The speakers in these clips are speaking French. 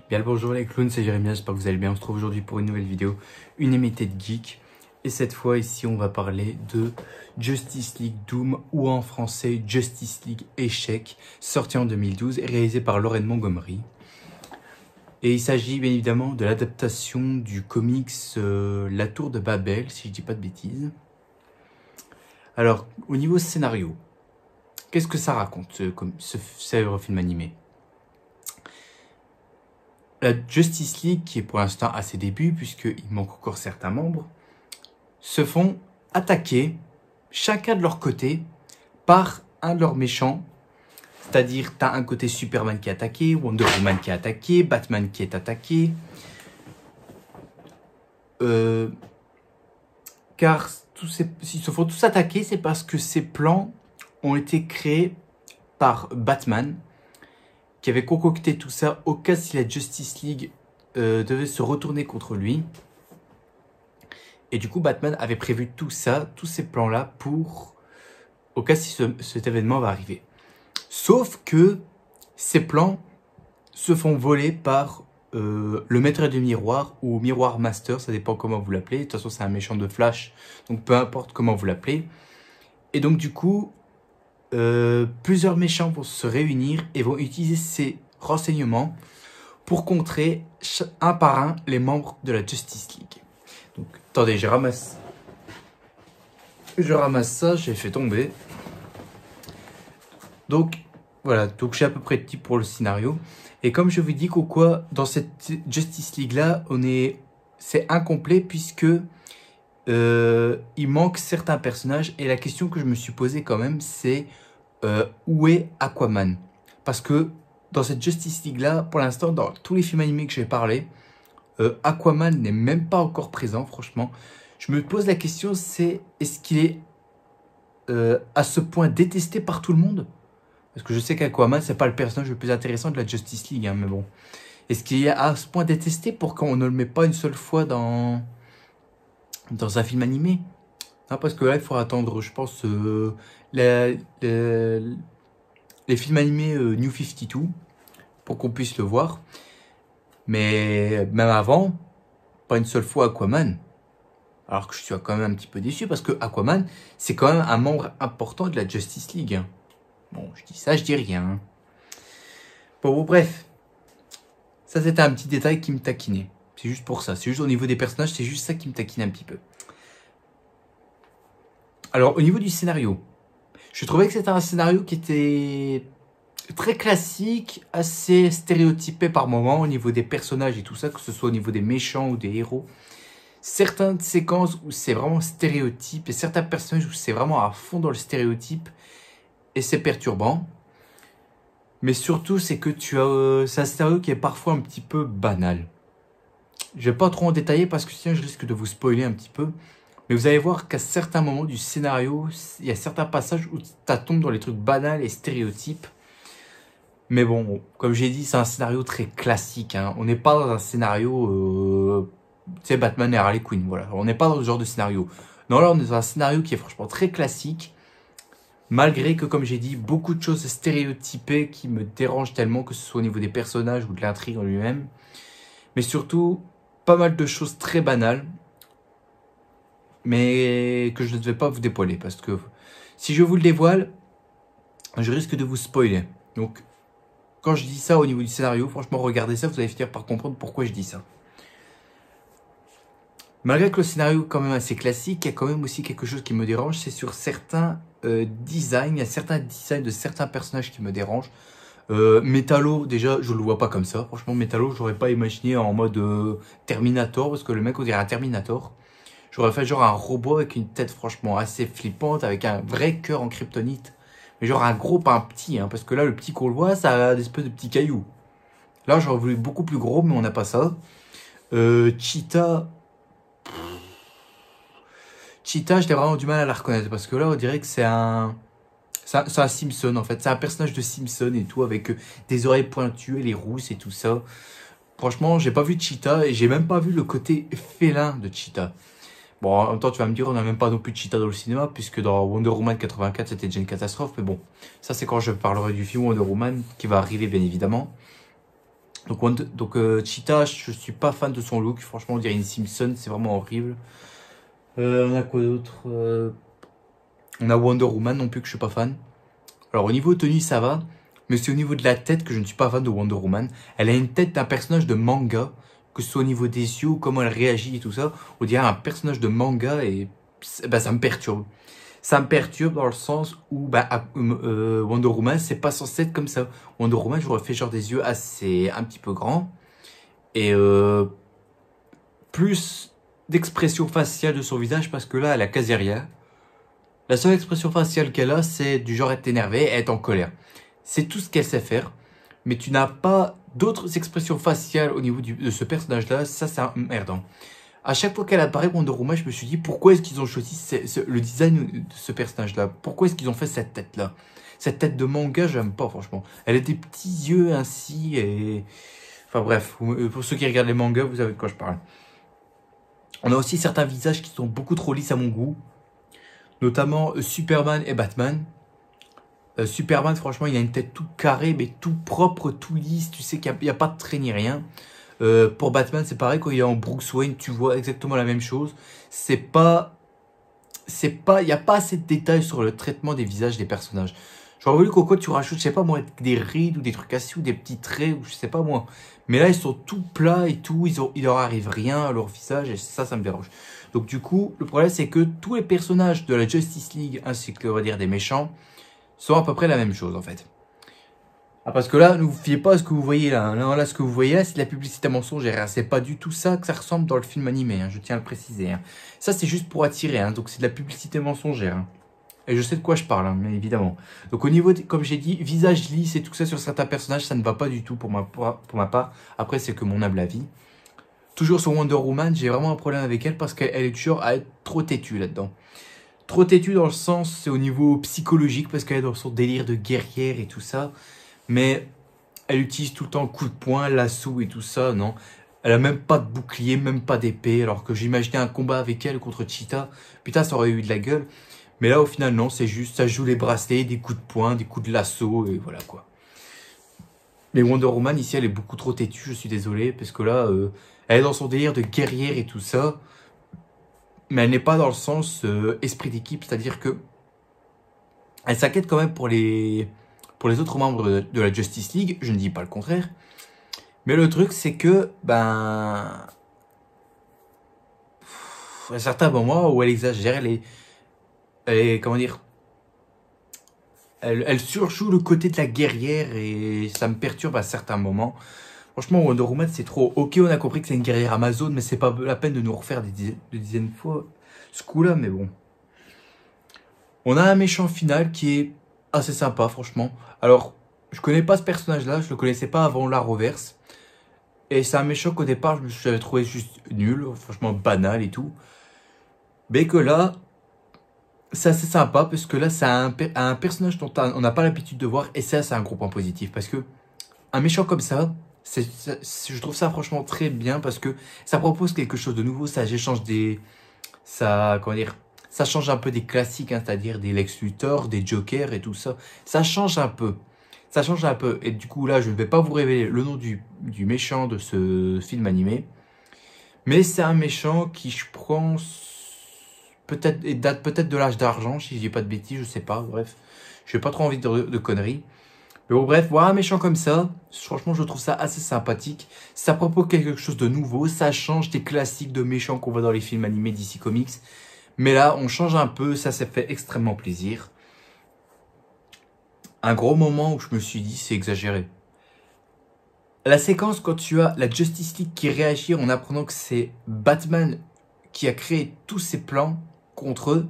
Bien le bonjour les clowns, c'est Jérémy, j'espère que vous allez bien. On se trouve aujourd'hui pour une nouvelle vidéo, une Unlimited Geek. Et cette fois ici on va parler de Justice League Doom, ou en français Justice League Échec, sorti en 2012 et réalisé par Lauren Montgomery. Et il s'agit bien évidemment de l'adaptation du comics La Tour de Babel, si je dis pas de bêtises. Alors, au niveau scénario, qu'est-ce que ça raconte ce film animé? La Justice League, qui est pour l'instant à ses débuts, puisqu'il manque encore certains membres, se font attaquer, chacun de leur côté, par un de leurs méchants. C'est-à-dire, tu as un côté Superman qui est attaqué, Wonder Woman qui est attaqué, Batman qui est attaqué. Car s'ils se font tous attaquer, c'est parce que ces plans ont été créés par Batman, qui avait concocté tout ça au cas si la Justice League devait se retourner contre lui. Et du coup, Batman avait prévu tout ça, tous ces plans-là, au cas si cet événement va arriver. Sauf que ces plans se font voler par le maître du miroir ou Miroir Master, ça dépend comment vous l'appelez. De toute façon, c'est un méchant de Flash, donc peu importe comment vous l'appelez. Et donc du coup, plusieurs méchants vont se réunir et vont utiliser ces renseignements pour contrer un par un les membres de la Justice League. Donc, attendez, je ramasse ça, j'ai fait tomber. Donc, voilà, donc j'ai à peu près de type pour le scénario. Et comme je vous dis quoi, dans cette Justice League-là, c'est incomplet puisque il manque certains personnages. Et la question que je me suis posée quand même, c'est où est Aquaman? Parce que dans cette Justice League-là, pour l'instant, dans tous les films animés que j'ai parlé, Aquaman n'est même pas encore présent, franchement. Je me pose la question, c'est est-ce qu'il est à ce point détesté par tout le monde? Parce que je sais qu'Aquaman, c'est pas le personnage le plus intéressant de la Justice League, hein, mais bon. Est-ce qu'il est à ce point détesté pour qu'on ne le met pas une seule fois dans un film animé? Non, parce que là, il faut attendre, je pense, les films animés New 52 pour qu'on puisse le voir. Mais même avant, pas une seule fois Aquaman. Alors que je suis quand même un petit peu déçu parce que Aquaman, c'est quand même un membre important de la Justice League. Bon, je dis ça, je dis rien. Bon, bref. Ça, c'était un petit détail qui me taquinait. C'est juste pour ça. C'est juste au niveau des personnages, c'est juste ça qui me taquine un petit peu. Alors, au niveau du scénario, je trouvais que c'était un scénario qui était très classique, assez stéréotypé par moments au niveau des personnages et tout ça, que ce soit au niveau des méchants ou des héros. Certaines séquences où c'est vraiment stéréotype et certains personnages où c'est vraiment à fond dans le stéréotype et c'est perturbant. Mais surtout, c'est que c'est un scénario qui est parfois un petit peu banal. Je vais pas trop en détailler parce que sinon je risque de vous spoiler un petit peu. Mais vous allez voir qu'à certains moments du scénario, il y a certains passages où ça tombe dans les trucs banals et stéréotypes. Mais bon, comme j'ai dit, c'est un scénario très classique. Hein. On n'est pas dans un scénario, tu sais, Batman et Harley Quinn. Voilà, on n'est pas dans ce genre de scénario. Non, là, on est dans un scénario qui est franchement très classique. Malgré que, comme j'ai dit, beaucoup de choses stéréotypées qui me dérangent tellement, que ce soit au niveau des personnages ou de l'intrigue en lui-même. Mais surtout, pas mal de choses très banales. Mais que je ne devais pas vous dévoiler. Parce que si je vous le dévoile, je risque de vous spoiler. Donc, quand je dis ça au niveau du scénario, franchement, regardez ça, vous allez finir par comprendre pourquoi je dis ça. Malgré que le scénario est quand même assez classique, il y a quand même aussi quelque chose qui me dérange, c'est sur certains designs. Il y a certains designs de certains personnages qui me dérangent. Metallo, déjà, je le vois pas comme ça. Franchement, Metallo, j'aurais pas imaginé en mode Terminator, parce que le mec, on dirait un Terminator. J'aurais fait genre un robot avec une tête franchement assez flippante, avec un vrai cœur en kryptonite. Mais genre un gros, pas un petit, hein, parce que là, le petit qu'on le voit, ça a des espèces de petits cailloux. Là, j'aurais voulu beaucoup plus gros, mais on n'a pas ça. Cheetah, j'ai vraiment du mal à la reconnaître, parce que là, on dirait que c'est un Simpson, en fait. C'est un personnage de Simpson et tout, avec des oreilles pointues et les rousses et tout ça. Franchement, j'ai pas vu Cheetah, et j'ai même pas vu le côté félin de Cheetah. Bon, en même temps, tu vas me dire, on n'a même pas non plus de Cheetah dans le cinéma, puisque dans Wonder Woman 84, c'était déjà une catastrophe. Mais bon, ça, c'est quand je parlerai du film Wonder Woman, qui va arriver, bien évidemment. Donc Cheetah, je suis pas fan de son look. Franchement, on dirait une Simpson, c'est vraiment horrible. On a quoi d'autre On a Wonder Woman non plus que je suis pas fan. Alors au niveau tenue, ça va. Mais c'est au niveau de la tête que je ne suis pas fan de Wonder Woman. Elle a une tête d'un personnage de manga. Que ce soit au niveau des yeux, comment elle réagit et tout ça. On dirait un personnage de manga et bah, ça me perturbe. Ça me perturbe dans le sens où Wonder Woman, c'est pas censé être comme ça. Wonder Woman, j'aurais fait genre des yeux assez un petit peu grands. Et plus d'expression faciale de son visage parce que là, elle a quasi rien. La seule expression faciale qu'elle a, c'est du genre être énervée, être en colère. C'est tout ce qu'elle sait faire. Mais tu n'as pas d'autres expressions faciales au niveau de ce personnage-là. Ça, c'est emmerdant. À chaque fois qu'elle apparaît Wonder Woman, je me suis dit pourquoi est-ce qu'ils ont choisi le design de ce personnage-là? Pourquoi est-ce qu'ils ont fait cette tête-là? Cette tête de manga, j'aime pas franchement. Elle a des petits yeux ainsi et... Enfin bref, pour ceux qui regardent les mangas, vous savez de quoi je parle. On a aussi certains visages qui sont beaucoup trop lisses à mon goût. Notamment Superman et Batman. Superman, franchement, il a une tête tout carrée, mais tout propre, tout lisse. Tu sais qu'il n'y a pas de trait ni rien. Pour Batman, c'est pareil, quand il est en Bruce Wayne, tu vois exactement la même chose. Il n'y a pas assez de détails sur le traitement des visages des personnages. J'aurais voulu qu'au tu rajoutes, je sais pas moi, des rides ou des trucs assis ou des petits traits ou je sais pas moi. Mais là, ils sont tout plats et tout, il leur arrive rien à leur visage et ça me dérange. Donc du coup, le problème c'est que tous les personnages de la Justice League ainsi que, on va dire, des méchants sont à peu près la même chose en fait. Ah, parce que là, ne vous fiez pas à ce que vous voyez là. Là, ce que vous voyez là, c'est de la publicité mensongère. C'est pas du tout ça que ça ressemble dans le film animé, je tiens à le préciser. Ça, c'est juste pour attirer, donc c'est de la publicité mensongère. Et je sais de quoi je parle, mais évidemment. Donc au niveau, comme j'ai dit, visage lisse et tout ça sur certains personnages, ça ne va pas du tout pour ma part. Après, c'est que mon humble avis. Toujours sur Wonder Woman, j'ai vraiment un problème avec elle parce qu'elle est toujours à être trop têtue là-dedans. Trop têtue dans le sens, c'est au niveau psychologique parce qu'elle est dans son délire de guerrière et tout ça. Mais elle utilise tout le temps le coup de poing, l'assaut et tout ça, non. Elle a même pas de bouclier, même pas d'épée, alors que j'imaginais un combat avec elle contre Cheetah. Putain, ça aurait eu de la gueule. Mais là, au final, non, c'est juste, ça joue les bracelets, des coups de poing, des coups de lasso, et voilà quoi. Mais Wonder Woman, ici, elle est beaucoup trop têtue, je suis désolé, parce que là, elle est dans son délire de guerrière et tout ça. Mais elle n'est pas dans le sens esprit d'équipe, c'est-à-dire que elle s'inquiète quand même pour les autres membres de la Justice League, je ne dis pas le contraire. Mais le truc, c'est que, à certains moments où elle exagère, comment dire, elle surjoue le côté de la guerrière et ça me perturbe à certains moments. Franchement, Wonder Woman, c'est trop. Ok, on a compris que c'est une guerrière Amazon, mais c'est pas la peine de nous refaire des dizaines de fois ce coup-là, mais bon. On a un méchant final qui est assez sympa, franchement. Alors, je connais pas ce personnage-là, je le connaissais pas avant l'Arrowverse. Et c'est un méchant qu'au départ, je l'avais trouvé juste nul, franchement banal et tout. Mais que là, c'est assez sympa parce que là, c'est un personnage dont on n'a pas l'habitude de voir. Et ça, c'est un gros point positif. Parce que un méchant comme ça, je trouve ça franchement très bien parce que ça propose quelque chose de nouveau. Ça change un peu des classiques, c'est-à-dire des Lex Luthor, des Jokers et tout ça. Ça change un peu. Ça change un peu. Et du coup, là, je ne vais pas vous révéler le nom du méchant de ce film animé. Mais c'est un méchant qui, je pense, date peut-être de l'âge d'argent, si je dis pas de bêtises, je sais pas. Bref, je n'ai pas trop envie de conneries. Mais bon, bref, voir un méchant comme ça, franchement, je trouve ça assez sympathique. Ça propose quelque chose de nouveau. Ça change des classiques de méchants qu'on voit dans les films animés DC Comics. Mais là, on change un peu. Ça fait extrêmement plaisir. Un gros moment où je me suis dit, c'est exagéré. La séquence quand tu as la Justice League qui réagit en apprenant que c'est Batman qui a créé tous ses plans contre eux,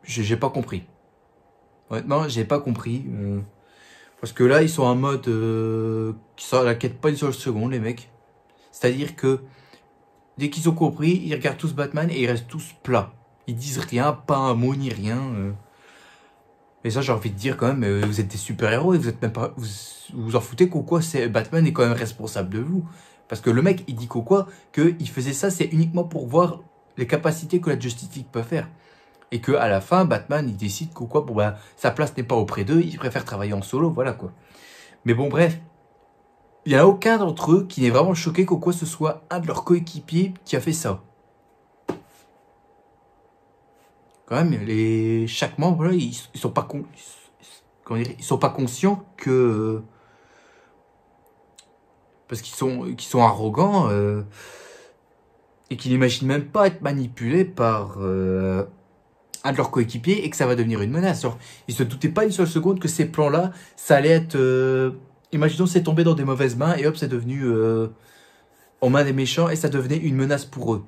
j'ai pas compris. Honnêtement, j'ai pas compris. Parce que là, ils sont en mode qui ne la quête pas une seule seconde, les mecs. C'est-à-dire que dès qu'ils ont compris, ils regardent tous Batman et ils restent tous plats. Ils disent rien, pas un mot ni rien. Et ça, j'ai envie de dire quand même, vous êtes des super-héros et vous êtes même pas, vous en foutez qu'au quoi, Batman est quand même responsable de vous. Parce que le mec, il dit qu'au quoi, qu'il faisait ça, c'est uniquement pour voir les capacités que la Justice League peut faire. Et qu'à la fin, Batman, il décide qu'au quoi, sa place n'est pas auprès d'eux, il préfère travailler en solo, voilà quoi. Mais bon, bref. Il n'y en a aucun d'entre eux qui n'est vraiment choqué qu'au quoi ce soit un de leurs coéquipiers qui a fait ça. Quand même, chaque membre, là, ils sont pas ils sont pas conscients que... parce qu'ils sont arrogants et qu'ils n'imaginent même pas être manipulés par un de leurs coéquipiers et que ça va devenir une menace. Genre, ils se doutaient pas une seule seconde que ces plans-là, ça allait être... imaginons c'est tombé dans des mauvaises mains et hop, c'est devenu en main des méchants et ça devenait une menace pour eux.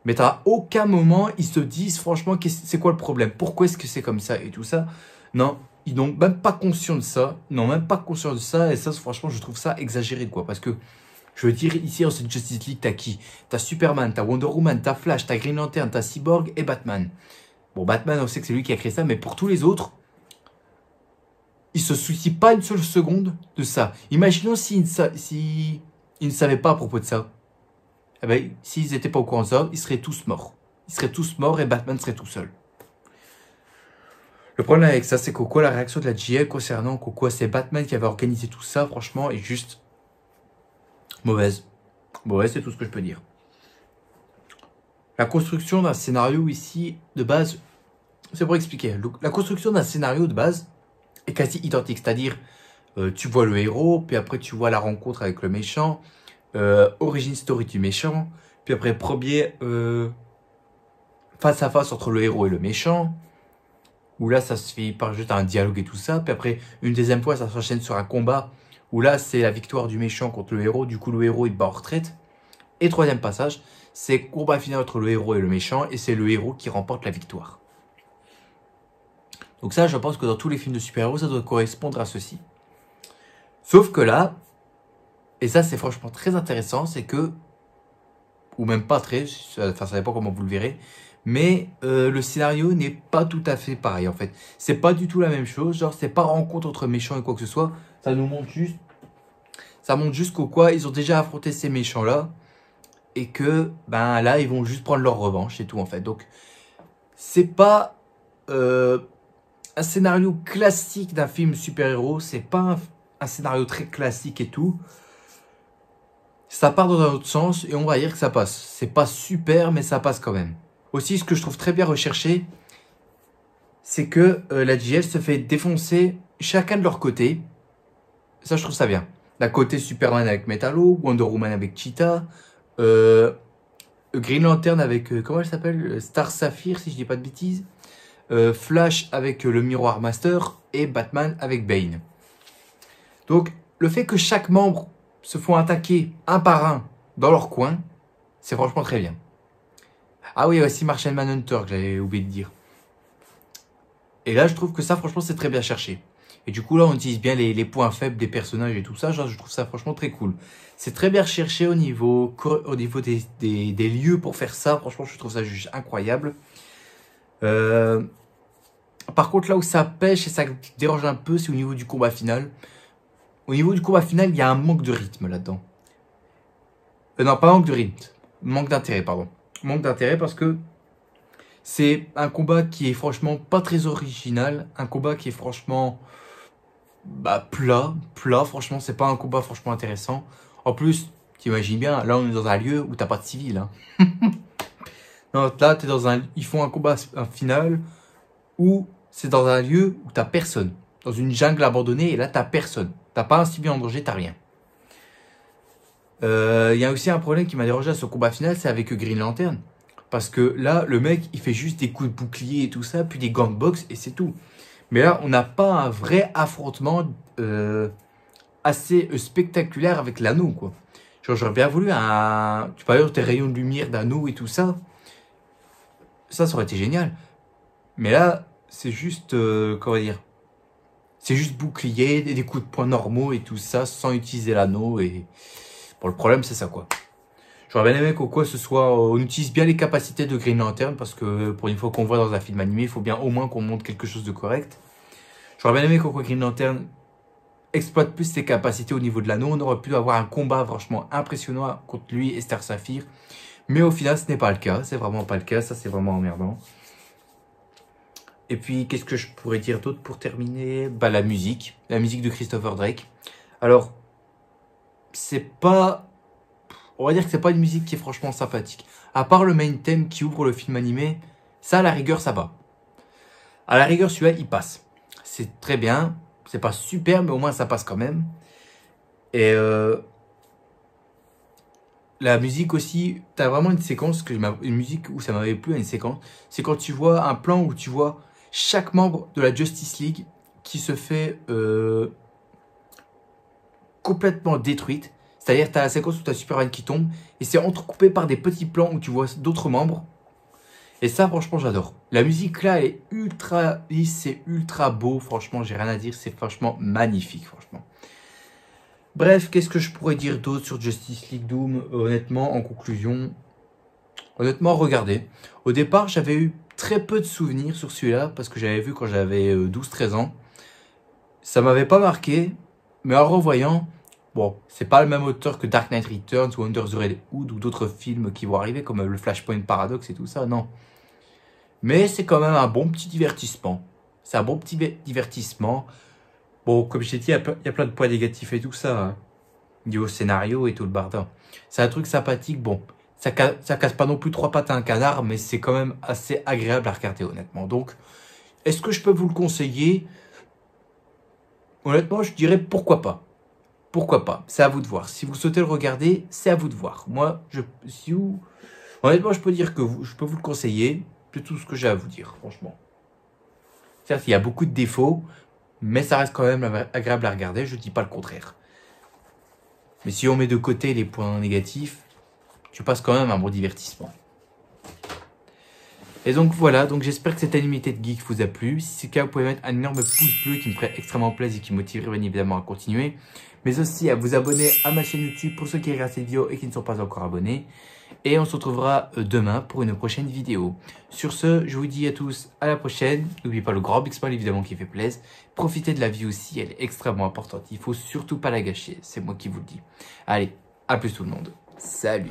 Mais à aucun moment, ils se disent franchement, c'est quoi le problème? Pourquoi est-ce que c'est comme ça et tout ça? Non, ils n'ont même pas conscience de ça. Ils n'ont même pas conscience de ça. Et ça, franchement, je trouve ça exagéré, quoi. Parce que, je veux dire, ici, dans cette Justice League, t'as qui? T'as Superman, t'as Wonder Woman, t'as Flash, t'as Green Lantern, t'as Cyborg et Batman. Bon, Batman, on sait que c'est lui qui a créé ça, mais pour tous les autres, ils se soucient pas une seule seconde de ça. Imaginons s'ils ne savaient pas à propos de ça. Eh ben, s'ils n'étaient pas au courant de ça, ils seraient tous morts. Ils seraient tous morts et Batman serait tout seul. Le problème avec ça, c'est qu'au quoi la réaction de la JL concernant qu'au quoi c'est Batman qui avait organisé tout ça, franchement, est juste mauvaise. Mauvaise, c'est tout ce que je peux dire. La construction d'un scénario ici, de base, c'est pour expliquer. La construction d'un scénario de base est quasi identique. C'est-à-dire, tu vois le héros, puis après tu vois la rencontre avec le méchant, origin story du méchant, puis après premier face à face entre le héros et le méchant, où là ça se fait par juste un dialogue et tout ça, puis après une deuxième fois ça s'enchaîne sur un combat, où là c'est la victoire du méchant contre le héros, du coup le héros il bat en retraite, et troisième passage, c'est combat final entre le héros et le méchant, et c'est le héros qui remporte la victoire. Donc ça je pense que dans tous les films de super-héros ça doit correspondre à ceci. Sauf que là, et ça, c'est franchement très intéressant, c'est que, ou même pas très, enfin, ça dépend comment vous le verrez, mais le scénario n'est pas tout à fait pareil, en fait. C'est pas du tout la même chose, genre, c'est pas rencontre entre méchants et quoi que ce soit, ça nous montre juste, ça montre juste qu'au quoi, ils ont déjà affronté ces méchants-là, et que, ben là, ils vont juste prendre leur revanche, c'est tout, en fait. Donc, c'est pas un scénario classique d'un film super-héros, c'est pas un scénario très classique et tout. Ça part dans un autre sens et on va dire que ça passe. C'est pas super, mais ça passe quand même. Aussi, ce que je trouve très bien recherché, c'est que la JL se fait défoncer chacun de leur côté. Ça, je trouve ça bien. D'un côté, Superman avec Metallo, Wonder Woman avec Cheetah, Green Lantern avec, comment elle s'appelle? Star Sapphire, si je dis pas de bêtises. Flash avec le Miroir Master et Batman avec Bane. Donc, le fait que chaque membre se font attaquer un par un dans leur coin, c'est franchement très bien. Ah oui, aussi Martian Manhunter que j'avais oublié de dire. Et là, je trouve que ça, franchement, c'est très bien cherché. Et du coup, là, on utilise bien les points faibles des personnages et tout ça. Genre, je trouve ça franchement très cool. C'est très bien recherché au niveau des lieux pour faire ça. Franchement, je trouve ça juste incroyable. Par contre, là où ça pêche et ça dérange un peu, c'est au niveau du combat final. Au niveau du combat final, il y a un manque de rythme là-dedans. Non, pas manque de rythme. Manque d'intérêt, pardon. Manque d'intérêt parce que c'est un combat qui est franchement pas très original. Un combat qui est franchement plat. Plat, franchement, c'est pas un combat franchement intéressant. En plus, t'imagines bien, là on est dans un lieu où t'as pas de civil. Hein. Non, là, t'es dans ils font un combat final où c'est dans un lieu où t'as personne. Dans une jungle abandonnée et là t'as personne. T'as pas un civil en danger, t'as rien. Il y a aussi un problème qui m'a dérangé à ce combat final, c'est avec Green Lantern. Parce que là, le mec, il fait juste des coups de bouclier et tout ça, puis des gants de boxe et c'est tout. Mais là, on n'a pas un vrai affrontement assez spectaculaire avec l'anneau, quoi. Genre, j'aurais bien voulu tu parles des rayons de lumière d'anneau et tout ça. Ça aurait été génial. Mais là, c'est juste, comment dire, c'est juste bouclier, des coups de poing normaux et tout ça, sans utiliser l'anneau. Et bon, le problème, c'est ça, quoi. J'aurais bien aimé qu'au quoi ce soit, on utilise bien les capacités de Green Lantern, parce que pour une fois qu'on voit dans un film animé, il faut bien au moins qu'on montre quelque chose de correct. J'aurais bien aimé qu'au quoi Green Lantern exploite plus ses capacités au niveau de l'anneau. On aurait pu avoir un combat franchement impressionnant contre lui et Star Sapphire. Mais au final, ce n'est pas le cas. C'est vraiment pas le cas. Ça, c'est vraiment emmerdant. Et puis, qu'est-ce que je pourrais dire d'autre pour terminer? La musique. La musique de Christopher Drake. Alors, c'est pas... On va dire que c'est pas une musique qui est franchement sympathique. À part le main theme qui ouvre le film animé, ça, à la rigueur, ça va. À la rigueur, celui-là, il passe. C'est très bien. C'est pas super, mais au moins, ça passe quand même. Et la musique aussi, t'as vraiment une séquence, une musique où ça m'avait plu à une séquence. C'est quand tu vois un plan où tu vois chaque membre de la Justice League qui se fait complètement détruite. C'est-à-dire, tu as la séquence où tu as Superman qui tombe et c'est entrecoupé par des petits plans où tu vois d'autres membres. Et ça, franchement, j'adore. La musique là est ultra lisse, c'est ultra beau. Franchement, j'ai rien à dire. C'est franchement magnifique, franchement. Bref, qu'est-ce que je pourrais dire d'autre sur Justice League Doom? Honnêtement, en conclusion, honnêtement, regardez. Au départ, j'avais eu très peu de souvenirs sur celui-là parce que j'avais vu quand j'avais 12-13 ans. Ça m'avait pas marqué, mais en revoyant... Bon, c'est pas le même auteur que Dark Knight Returns ou Under the Red Hood ou d'autres films qui vont arriver comme le Flashpoint Paradox et tout ça, non. Mais c'est quand même un bon petit divertissement. C'est un bon petit divertissement. Bon, comme je t'ai dit, il y a plein de points négatifs et tout ça. Hein. Niveau scénario et tout le bardin. C'est un truc sympathique. Bon, ça casse pas non plus 3 pattes à un canard, mais c'est quand même assez agréable à regarder honnêtement. Donc, est-ce que je peux vous le conseiller? Honnêtement, je dirais pourquoi pas. Pourquoi pas? C'est à vous de voir. Si vous souhaitez le regarder, c'est à vous de voir. Moi, honnêtement, je peux dire que je peux vous le conseiller. C'est tout ce que j'ai à vous dire, franchement. Certes, il y a beaucoup de défauts, mais ça reste quand même agréable à regarder. Je ne dis pas le contraire. Mais si on met de côté les points négatifs, tu passes quand même un bon divertissement. Et donc voilà, donc j'espère que cette animité de geek vous a plu. Si c'est le cas, vous pouvez mettre un énorme pouce bleu qui me ferait extrêmement plaisir et qui me motiverait bien évidemment à continuer. Mais aussi à vous abonner à ma chaîne YouTube pour ceux qui regardent cette vidéo et qui ne sont pas encore abonnés. Et on se retrouvera demain pour une prochaine vidéo. Sur ce, je vous dis à tous à la prochaine. N'oubliez pas le grand big smile évidemment qui fait plaisir. Profitez de la vie aussi, elle est extrêmement importante. Il faut surtout pas la gâcher, c'est moi qui vous le dis. Allez, à plus tout le monde. Salut.